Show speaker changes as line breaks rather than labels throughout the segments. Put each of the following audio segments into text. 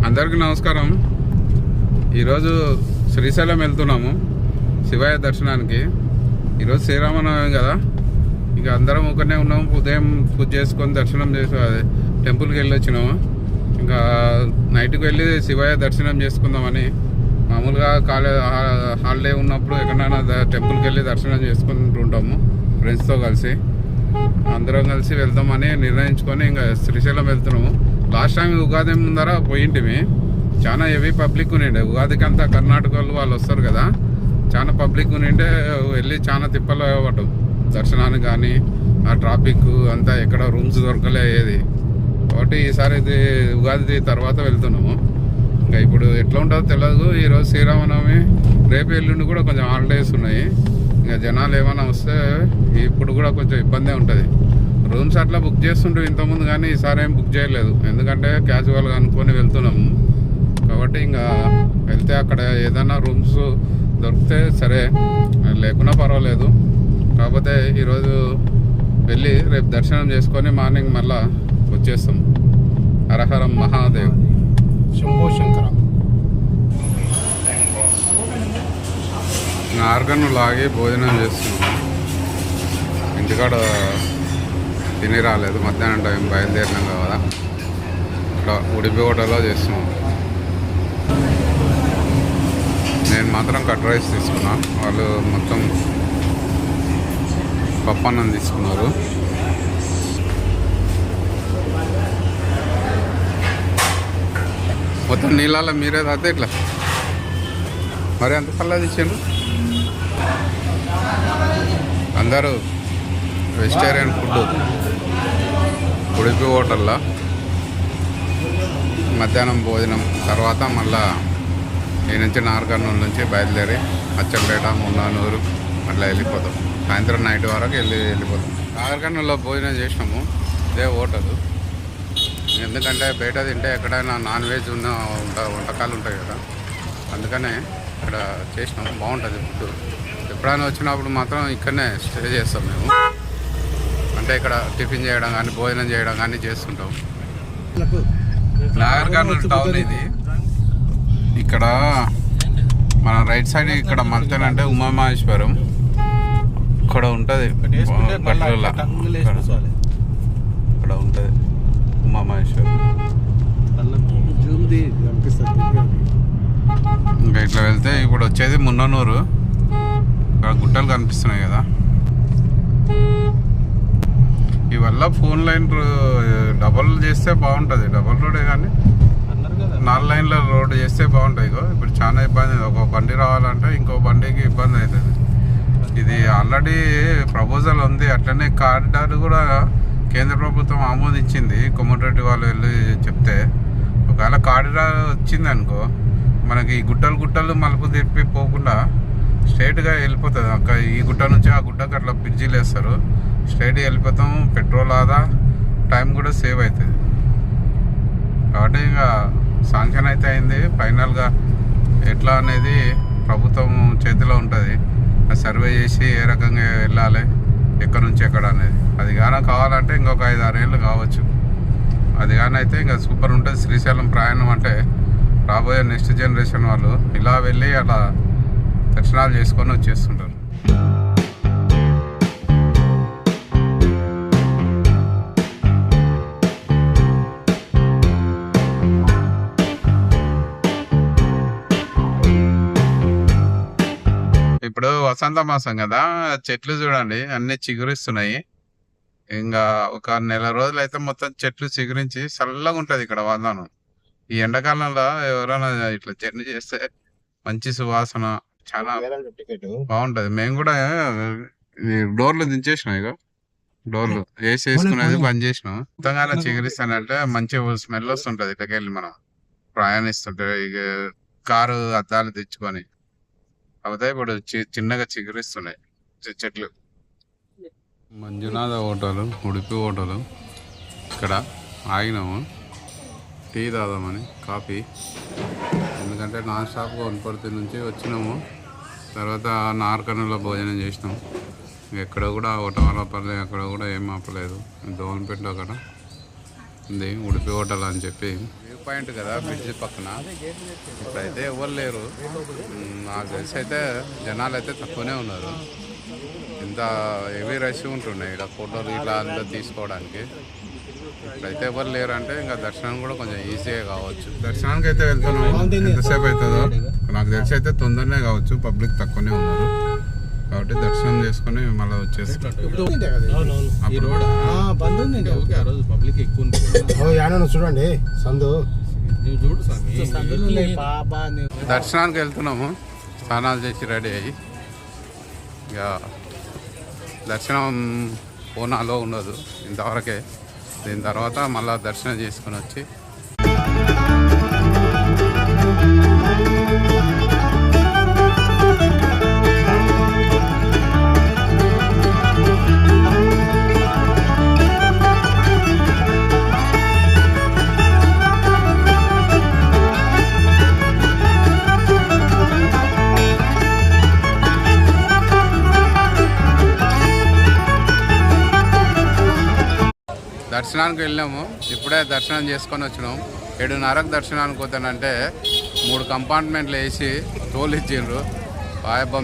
అందరికీ నమస్కారం. ఈరోజు శ్రీశైలం వెళ్తున్నాము శివయ్య దర్శనానికి. ఈరోజు శ్రీరామనవమి కదా, ఇక అందరం ఒకనే ఉన్నాము. ఉదయం పూజ చేసుకొని దర్శనం చేసి టెంపుల్కి వెళ్ళి వచ్చినాము. ఇంకా నైట్కి వెళ్ళి శివయ్య దర్శనం చేసుకుందామని. మామూలుగా హాలిడే ఉన్నప్పుడు ఎక్కడైనా టెంపుల్కి వెళ్ళి దర్శనం చేసుకుంటుంటాము ఫ్రెండ్స్తో కలిసి. అందరం కలిసి వెళ్దామని నిర్ణయించుకొని ఇంకా శ్రీశైలం వెళ్తున్నాము. లాస్ట్ టైం ఉగాది ముందర పోయింటిమి. చాలా హెవీ పబ్లిక్ ఉండిండే. ఉగాదికి అంతా కర్ణాటక వాళ్ళు వస్తారు కదా, చాలా పబ్లిక్ ఉండిండే. వెళ్ళి చాలా తిప్పలు పడ్డాం దర్శనానికి. కానీ ఆ ట్రాఫిక్ అంతా ఎక్కడ రూమ్స్ దొరకలేదు. కాబట్టి ఈసారి ఉగాది తర్వాత వెళ్తున్నాము. ఇంకా ఇప్పుడు ఎట్లా ఉంటుందో తెలియదు. ఈరోజు శ్రీరామనవమి, రేపు ఎల్లుండి కూడా కొంచెం హాలిడేస్ ఉన్నాయి. ఇంకా జనాలు ఏమైనా వస్తే ఇప్పుడు కూడా కొంచెం ఇబ్బందే ఉంటుంది. రూమ్స్ అట్లా బుక్ చేస్తుంటే ఇంతకుముందు, కానీ ఈసారి ఏం బుక్ చేయలేదు. ఎందుకంటే క్యాజువల్గా అనుకొని వెళ్తున్నాము కాబట్టి. ఇంకా వెళ్తే అక్కడ ఏదైనా రూమ్స్ దొరికితే సరే, లేకున్నా పర్వాలేదు. కాకపోతే ఈరోజు వెళ్ళి రేపు దర్శనం చేసుకొని మార్నింగ్ మళ్ళా వచ్చేస్తాం. హరహరం మహాదేవ్,
శంభో శంకర.
ఆర్గన్ను లాగి భోజనం చేస్తున్నాం. ఇంటికాడ తిని రాలేదు, మధ్యాహ్నం టైం బయలుదేరినాం కదా. ఇక్కడ ఉడిపి హోటల్లో చేస్తున్నాం. నేను మాత్రం కట్ రైస్ తీసుకున్నా, వాళ్ళు మొత్తం పప్పన్నం తీసుకున్నారు. మొత్తం నీళ్ళల్లో మీరే తాగితే ఇట్లా మరి అంత కల్లా తెచ్చారు. అందరూ వెజిటేరియన్ ఫుడ్ ఉడిపి హోటల్లో మధ్యాహ్నం భోజనం తర్వాత మళ్ళా ఈ నుంచి నార్కర్నూలు నుంచి బయలుదేరి అచ్చంపేట, మున్నానూరు అట్లా వెళ్ళిపోతాం. సాయంత్రం నైట్ వరకు వెళ్ళిపోతాం. నాగర్కర్నూలులో భోజనం చేసినాము, ఇదే హోటల్. ఎందుకంటే బయట తింటే ఎక్కడైనా నాన్ వెజ్ ఉన్న వంటకాలు ఉంటాయి కదా, అందుకనే ఇక్కడ చేసినాము. బాగుంటుంది ఫుడ్. ఎప్పుడైనా వచ్చినప్పుడు మాత్రం ఇక్కడనే స్టే చేస్తాం మేము. అంటే ఇక్కడ టిఫిన్ చేయడం కానీ భోజనం చేయడం కానీ చేస్తుంటాం. నాగర్కర్నూలు టౌన్ ఇది. ఇక్కడ మన రైట్ సైడ్ ఇక్కడ మల్టన్ అంటే ఉమామహేశ్వరం ఇక్కడ ఉంటుంది. ఇక్కడ ఉంటుంది ఉమామహేశ్వరం. ఇంకా ఇట్లా వెళ్తే ఇప్పుడు వచ్చేది మున్ననూరు. ఇక్కడ గుట్టలు కనిపిస్తున్నాయి కదా. ఇవల్ల ఫోన్ లైన్ డబల్ చేస్తే బాగుంటుంది. డబల్ రోడే కానీ 4 లైన్ల రోడ్డు చేస్తే బాగుంటుంది. ఇప్పుడు చాలా ఇబ్బంది. ఒక బండి రావాలంటే ఇంకో బండికి ఇబ్బంది అవుతుంది. ఇది ఆల్రెడీ ప్రపోజల్ ఉంది. అట్లనే కారిడార్ కూడా కేంద్ర ప్రభుత్వం ఆమోదించింది. కొమ్మటిరెడ్డి వాళ్ళు వెళ్ళి చెప్తే ఒకవేళ కారిడార్ వచ్చింది అనుకో, మనకి ఈ గుట్టలు మలుపు తిప్పి పోకుండా స్ట్రైట్గా వెళ్ళిపోతుంది. అక్కడ ఈ గుట్ట నుంచి ఆ గుట్టకు అట్లా బ్రిడ్జీలు వేస్తారు. స్ట్రైట్గా వెళ్ళిపోతాం. పెట్రోల్ ఆదా, టైం కూడా సేవ్ అవుతుంది. కాబట్టి ఇక శాంక్షన్ అయితే అయింది. ఫైనల్గా ఎట్లా అనేది ప్రభుత్వం చేతిలో ఉంటుంది. సర్వే చేసి ఏ రకంగా వెళ్ళాలి, ఎక్కడి నుంచి ఎక్కడ అనేది. అది కానీ కావాలంటే ఇంకొక 5-6 ఏళ్ళు కావచ్చు. అది కానీ అయితే ఇంకా సూపర్ ఉంటుంది. శ్రీశైలం ప్రయాణం అంటే రాబోయే నెక్స్ట్ జనరేషన్ వాళ్ళు ఇలా వెళ్ళి అలా దర్శనాలు చేసుకొని వచ్చేస్తుంటారు. ఇప్పుడు వసంత మాసం కదా, చెట్లు చూడండి అన్ని చిగురిస్తున్నాయి. ఇంకా ఒక నెల రోజులు అయితే మొత్తం చెట్లు చిగురించి చల్లగా ఉంటుంది ఇక్కడ వాతావరణం. ఈ ఎండాకాలంలో ఎవరైనా ఇట్లా జర్నీ చేస్తే మంచి సువాసన చాలా బాగుంటది. మేము కూడా డోర్లు దించేసినాం. ఇక డోర్లు వేసుకునేది బంద్ చేసినాం. మొత్తంగా చిగురిస్తానంటే మంచి స్మెల్ వస్తుంటది ఇక్కడికి వెళ్ళి మనం ప్రయాణిస్తుంటే. ఇక కారు అద్దాలు తెచ్చుకొని కాకపోతే ఇప్పుడు చిన్నగా చిగురిస్తున్నాయి చెట్లు. Manjunatha hotel, Udupi hotel. ఇక్కడ ఆగినాము టీ తాదామని, కాఫీ. ఎందుకంటే నాన్ స్టాప్గా వనపర్తి నుంచి వచ్చినాము. తర్వాత నార్కర్నూలులో భోజనం చేసినాం. ఎక్కడ కూడా ఒకటవలపల్లి అక్కడ కూడా ఏం ఆపలేదు. దోమలపేట అక్కడ ఉంది ఉడిపి హోటల్ అని చెప్పి వ్యూ పాయింట్ కదా బ్రిడ్జ్ పక్కన. ఇప్పుడైతే ఎవరు లేరు. నాకు తెలిసి అయితే జనాలు అయితే తక్కువనే ఉన్నారు. ఇంత హెవీ రష్ ఉంటున్నాయి ఇక్కడ ఫోటోలు ఇట్లా అంతా తీసుకోవడానికి. ఇప్పుడైతే ఎవరు లేరు అంటే ఇంకా దర్శనం కూడా కొంచెం ఈజీగా కావచ్చు. దర్శనానికి అయితే వెళ్తున్నాము. ఎంతసేపు అవుతుందో నాకు తెలిసి అయితే తొందరనే కావచ్చు. పబ్లిక్ తక్కువనే ఉన్నారు కాబట్టి దర్శనం చేసుకుని మళ్ళీ వచ్చేస్తాం.
చూడండి సందు
దర్శనానికి వెళ్తున్నాము. స్నానాలు చేసి రెడీ అయ్యి ఇక దర్శనం పూనాలో ఉండదు ఇంతవరకే. దీని తర్వాత మళ్ళీ దర్శనం చేసుకుని వచ్చి దర్శనానికి వెళ్ళాము. ఇప్పుడే దర్శనం చేసుకొని వచ్చినాము. 7:30కు దర్శనానికి పోతానంటే 3 కంపార్ట్మెంట్లు వేసి టోల్ ఇచ్చిండ్రు.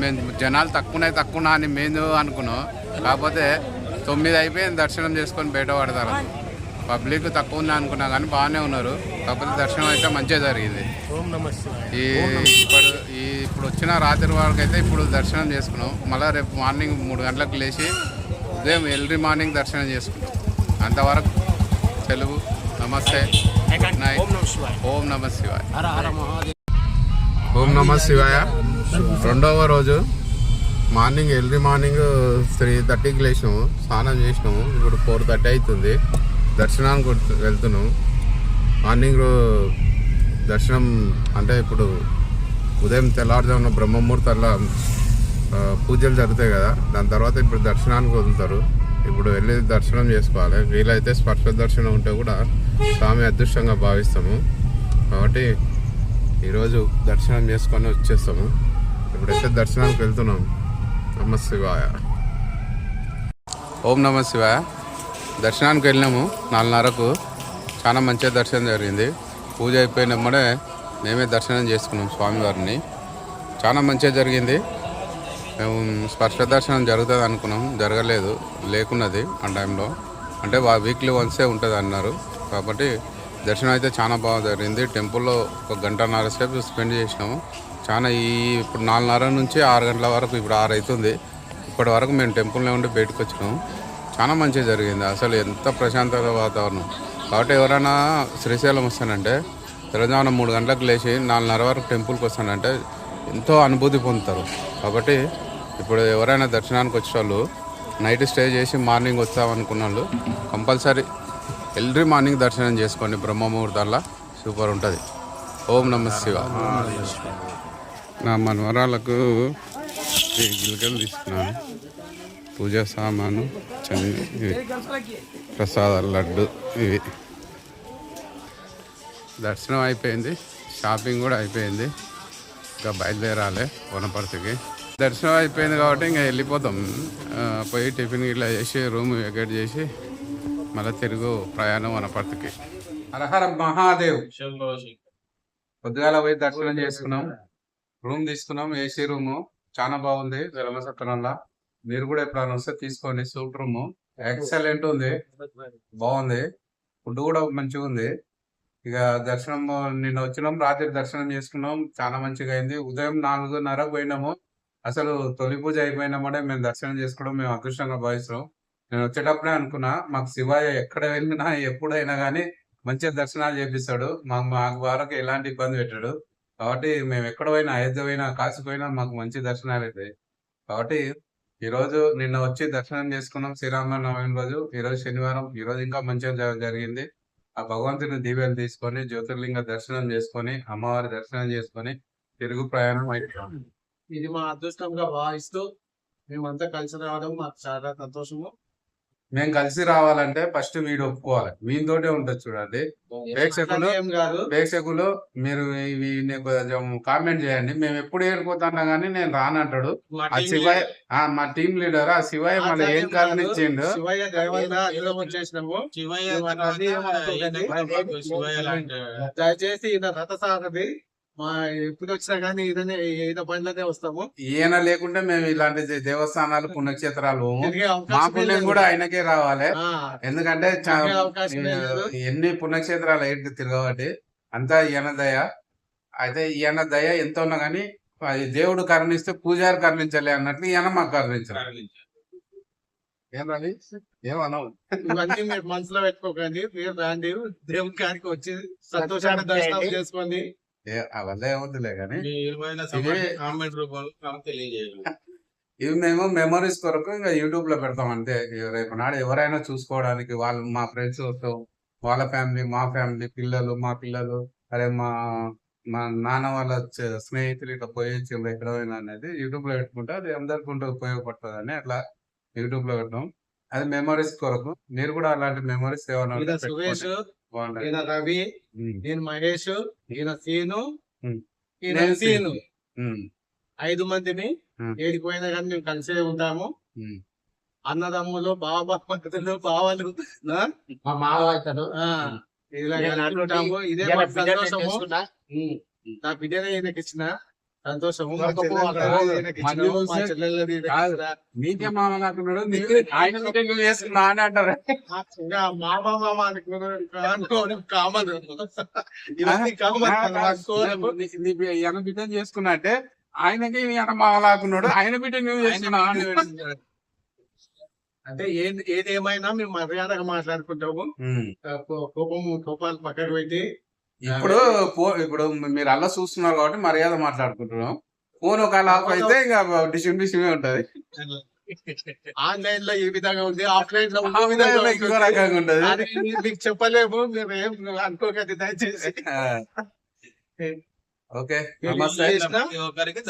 మేము జనాలు తక్కువ అని మేము అనుకున్నాం. కాకపోతే 9 అయిపోయింది దర్శనం చేసుకొని బయట పడతారు. పబ్లిక్ తక్కువ ఉంది అనుకున్నా కానీ బాగానే ఉన్నారు. కాకపోతే దర్శనం అయితే మంచిగా జరిగింది. ఇప్పుడు వచ్చిన రాత్రి వరకు అయితే ఇప్పుడు దర్శనం చేసుకున్నాం. మళ్ళీ రేపు మార్నింగ్ 3 గంటలకు లేచి ఉదయం ఎర్లీ మార్నింగ్ దర్శనం చేసుకున్నాం. అంతవరకు తెలుగు నమస్తే. ఓం నమ శివాయ. ఓం నమ శివాయ. రెండవ రోజు ఎర్లీ మార్నింగ్ 3:30కి లేచినాము. స్నానం చేసినాము. ఇప్పుడు 4:30 అవుతుంది. దర్శనానికి వెళ్తున్నాము. మార్నింగ్ దర్శనం అంటే ఇప్పుడు ఉదయం తెల్లవారుజామున బ్రహ్మముహూర్తాల్లో పూజలు జరుగుతాయి కదా. దాని తర్వాత ఇప్పుడు దర్శనానికి వదులుతారు. ఇప్పుడు వెళ్ళి దర్శనం చేసుకోవాలి. వీలైతే స్పర్శ దర్శనం ఉంటే కూడా స్వామి అదృష్టంగా భావిస్తాము. కాబట్టి ఈరోజు దర్శనం చేసుకొని వచ్చేస్తాము. ఇప్పుడైతే దర్శనానికి వెళ్తున్నాం. నమ శివాయ. ఓం నమ శివాయ. దర్శనానికి వెళ్ళినాము 4:30కు. చాలా మంచిగా దర్శనం జరిగింది. పూజ అయిపోయినప్పుడే మేమే దర్శనం చేసుకున్నాం స్వామివారిని. చాలా మంచిగా జరిగింది. మేము స్పర్శ దర్శనం జరుగుతుంది అనుకున్నాం, జరగలేదు, లేకున్నది ఆ టైంలో. అంటే వీక్లీ వన్సే ఉంటుంది అన్నారు. కాబట్టి దర్శనం అయితే చాలా బాగా జరిగింది. టెంపుల్లో 1 గంటన్నర సేపు స్పెండ్ చేసినాము. ఇప్పుడు 4:30 నుంచి 6 గంటల వరకు, ఇప్పుడు 6 అవుతుంది. ఇప్పటి వరకు మేము టెంపుల్లో ఉండి బయటకు వచ్చినాము. చాలా మంచిగా జరిగింది. అసలు ఎంత ప్రశాంతత వాతావరణం. కాబట్టి ఎవరైనా శ్రీశైలం వస్తానంటే తెలంగాణ 3 గంటలకు లేచి 4:30 వరకు టెంపుల్కి వస్తానంటే ఎంతో అనుభూతి పొందుతారు. కాబట్టి ఇప్పుడు ఎవరైనా దర్శనానికి వచ్చే వాళ్ళు నైట్ స్టే చేసి మార్నింగ్ వస్తామనుకున్న వాళ్ళు కంపల్సరీ ఎర్లీ మార్నింగ్ దర్శనం చేసుకోండి. బ్రహ్మముహూర్తాల్లో సూపర్ ఉంటుంది. ఓం నమ శివాయ. నా మనవరాలకు ఈ గిలకలు తీసుకున్నాను. పూజా సామాను, ఇవి ప్రసాదాలు, లడ్డు, ఇవి. దర్శనం అయిపోయింది. షాపింగ్ కూడా అయిపోయింది. ఇంకా బయలుదేరాలి వనపర్తికి. దర్శనం అయిపోయింది కాబట్టి ఇంకా వెళ్ళిపోతాం. పోయి టిఫిన్ ఇట్లా చేసి రూమ్ వెకేట్ చేసి మళ్ళీ తిరుగు ప్రయాణం వనపర్తికి. హరహర మహాదేవ్. పొద్దుగాల పోయి దర్శనం చేసుకున్నాం. రూమ్ తీసుకున్నాం. ఏసీ రూము చాలా బాగుంది ధర్మసత్రంలో. మీరు కూడా ఎప్పుడైనా వస్తే తీసుకోండి. సూట్ రూము ఎక్సలెంట్ ఉంది, బాగుంది. ఫుడ్ కూడా మంచిగా ఉంది. ఇక దర్శనం నిన్న వచ్చినాం, రాత్రి దర్శనం చేసుకున్నాం. చాలా మంచిగా అయింది. ఉదయం 4:30 పోయినాము. అసలు తొలి పూజ అయిపోయినామంటే మేము దర్శనం చేసుకోవడం మేము అదృష్టంగా భావిస్తున్నాం. నేను వచ్చేటప్పుడే అనుకున్నా, మాకు శివయ్య ఎక్కడ వెళ్ళినా ఎప్పుడైనా కానీ మంచిగా దర్శనాలు చేపిస్తాడు. మాకు వరకు ఎలాంటి ఇబ్బంది పెట్టాడు. కాబట్టి మేము ఎక్కడ పోయినా, అయోధ్య పోయినా, కాశీ పోయినా మాకు మంచి దర్శనాలు అవుతాయి. కాబట్టి ఈరోజు నిన్న వచ్చి దర్శనం చేసుకున్నాం శ్రీరామనవమి రోజు. ఈరోజు శనివారం. ఈరోజు ఇంకా మంచిగా జరిగింది. ఆ భగవంతుని దీవెలు తీసుకొని జ్యోతిర్లింగ దర్శనం చేసుకొని అమ్మవారి దర్శనం చేసుకొని తిరుగు ప్రయాణం అయిపోయాం.
ఇది మా అదృష్టంగా భావిస్తూ మేమంతా కలిసి రావడం మాకు చాలా సంతోషము.
మేము కలిసి రావాలంటే ఫస్ట్ వీడు ఒప్పుకోవాలి. వీనితోటే ఉంటుంది చూడండి. ప్రేక్షకులు మీరు ఇవి కొంచెం కామెంట్ చేయండి. మేము ఎప్పుడు ఏడిపోతున్నా గానీ నేను రానంటాడు. ఆ శివయ్య మా టీం లీడర్ ఆ శివయ్య మళ్ళీ ఏం కారణం ఇచ్చిండు.
దయచేసి రథసారథి మా ఎప్పుడు వచ్చినా కానీ ఈయన బండ్లనే వస్తాము.
ఈయన లేకుంటే మేము ఇలాంటి దేవస్థానాలు పుణ్యక్షేత్రాలు పోము. మా పుణ్యం కూడా ఆయనకే రావాలి. ఎందుకంటే ఎన్ని పుణ్యక్షేత్రాలు ఏంటి తిరగబట్టి అంతా ఈయన దయ. అయితే ఈయన దయ ఎంత ఉన్నా గానీ దేవుడు కరుణిస్తే పూజారి కరుణించాలి అన్నట్లు ఈయన మాకు కరుణించాలి. ఏం రవి ఏమన్నావు?
ఇవన్నీ మీరు మనసులో పెట్టుకోకండి. మీరు రాండి దేవుడి కాడికి వచ్చి సంతోషాన్ని దర్శనం చేసుకోండి.
అవల్ల ఏమవుతులే కానీ ఇవి మేము మెమరీస్ కొరకు ఇంకా యూట్యూబ్ లో పెడతాం అంతే. రేపు నాడు ఎవరైనా చూసుకోవడానికి వాళ్ళు మా ఫ్రెండ్స్ వస్తాం, వాళ్ళ ఫ్యామిలీ మా ఫ్యామిలీ పిల్లలు మా పిల్లలు అరే మా నాన్న వాళ్ళ స్నేహితులు ఇట్లా పోయించిండ్రు ఎక్కడైనా అనేది యూట్యూబ్ లో పెట్టుకుంటే అది అందరికి ఉంటే ఉపయోగపడుతుంది అని అట్లా యూట్యూబ్ లో పెట్టాం. అది మెమరీస్ కొరకు. మీరు కూడా అలాంటి మెమరీస్ ఏమైనా
సురేష్, ఈయన రవి, నేను మహేష్, ఈయన సీను, ఈయన సీను 5 మందిని ఏడిపోయినా కానీ మేము కలిసే ఉంటాము. అన్నదమ్ములు బావలు బావలు
మా మావ అవుతాడు.
ఇలాగే అంటుంటాము. ఇదే మాకు సంతోషము. నా బిడ్డనే ఈయనకి ఇచ్చిన సంతోషము. మా చెల్లెళ్ళని
నీకే మామ నాకున్నాడు ఆయన నువ్వు చేసుకున్నా అని అంటారు.
మామ మామ అనుకున్నాడు కామన్. ఇవన్నీ కామన్.
ఈయన బిడ్డను చేసుకున్నా అంటే ఆయనకి ఈయన మామ లాక్కున్నాడు, ఆయన బిడ్డ నువ్వు చేసుకున్నా
అంటే ఏదేమైనా మేము మర్యాదగా మాట్లాడుకుంటాము. కోపాలు పక్కకు పెట్టి
ఇప్పుడు మీరు అలా చూస్తున్నారు కాబట్టి మర్యాద మాట్లాడుకుంటున్నాం. ఫోన్ ఒక ఆఫ్ అయితే ఇంకా డిస్ట్రిబ్యూషన్ ఉంటది.
ఆన్లైన్ లో ఈ విధంగా ఉంది, ఆఫ్లైన్ లో
ఇంకో రకంగా ఉంటది.
మీకు చెప్పలేము, మీరు ఏం అనుకోకండి దయచేసి.
ఓకే నమస్తే.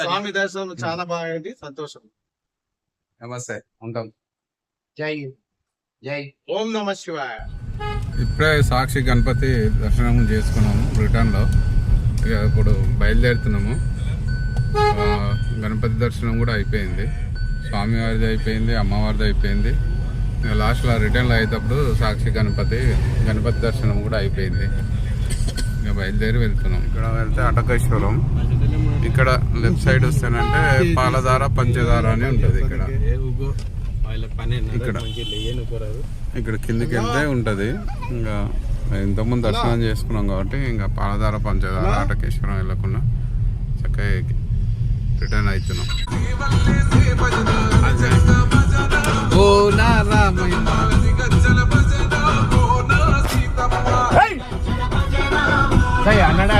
స్వామి దర్శనం చాలా బాగుంది, సంతోషం.
నమస్తే, ఉంటాం.
జై జై
ఓం నమ శివాయ.
ఇప్పుడే సాక్షి గణపతి దర్శనం చేసుకున్నాము రిటర్న్ లో. ఇక ఇప్పుడు బయలుదేరుతున్నాము. గణపతి దర్శనం కూడా అయిపోయింది, స్వామివారిది అయిపోయింది, అమ్మవారిది అయిపోయింది. ఇక లాస్ట్లో రిటర్న్లో అయ్యేటప్పుడు సాక్షి గణపతి దర్శనం కూడా అయిపోయింది. ఇక బయలుదేరి వెళ్తున్నాం. ఇక్కడ వెళ్తే అటకేశ్వరం, ఇక్కడ లెఫ్ట్ సైడ్ వస్తేనంటే పాలధార పంచదార అని ఉంటుంది. ఇక్కడ కిందికి వెళ్తే ఉంటది. ఇంకా ఇంతకుముందు దర్శనం చేసుకున్నాం కాబట్టి ఇంకా పాలధార పంచదార అటకేశ్వరం వెళ్ళకుండా చక్కగా రిటర్న్ అవుతున్నాం.
అన్నాడా